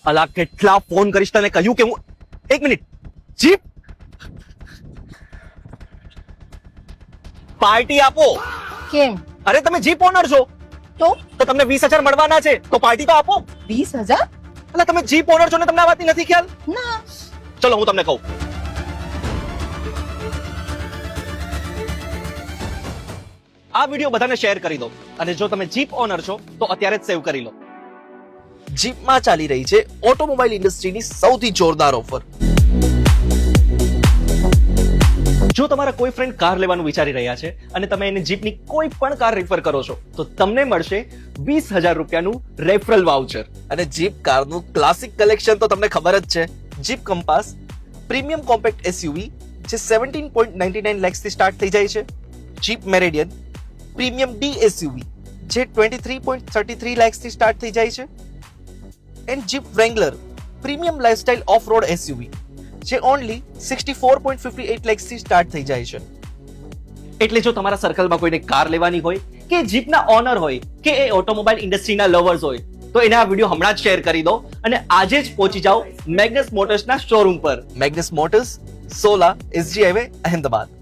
અલા કેટલા ફોન કરીશ તને કહ્યું કે હું એક મિનિટ જીપ પાર્ટી આપો. કેમ? અરે તમે જીપ ઓનર છો તો તો તમને 20,000 મળવાના છે તો પાર્ટી તો આપો. 20,000? અલા તમે જીપ ઓનર છો ને તમને આ વાતની નથી ખ્યાલ? ના. ચલો હું તમને કહું. આ વિડિયો બધાને શેર કરી દો અને જો તમે જીપ ઓનર છો તો અત્યારે જ સેવ કરી લો. જીપમાં ચાલી રહી છે ઓટોમોબાઈલ ઇન્ડસ્ટ્રીની સૌથી જોરદાર ઓફર. જો તમારા કોઈ ફ્રેન્ડ કાર લેવાનું વિચારી રહ્યા છે અને તમે એને જીપની કોઈ પણ કાર રેફર કરો છો તો તમને મળશે 20,000 રૂપિયાનું રેફરલ વાઉચર. અને જીપ કારનું ક્લાસિક કલેક્શન તો તમને ખબર જ છે. Jeep Compass premium compact SUV જે 17.99 lakhs થી સ્ટાર્ટ થઈ જાય છે. Jeep Meridian premium D SUV જે 23.33 lakhs થી સ્ટાર્ટ થઈ જાય છે. And Jeep Wrangler premium lifestyle off road SUV જે ઓનલી 64.58 lakhs થી સ્ટાર્ટ થઈ જાય છે. એટલે જો તમારા સર્કલમાં કોઈને કાર લેવાની હોય કે જીપના ઓનર હોય કે એ ઓટોમોબાઈલ ઇન્ડસ્ટ્રીના લવર્સ હોય તો એને આ વિડિયો હમણાં જ શેર કરી દો અને આજે જ પહોંચી જાઓ મેગ્નસ મોટર્સના શોરૂમ પર. Magnus motors, Sola, SG highway, Ahmedabad.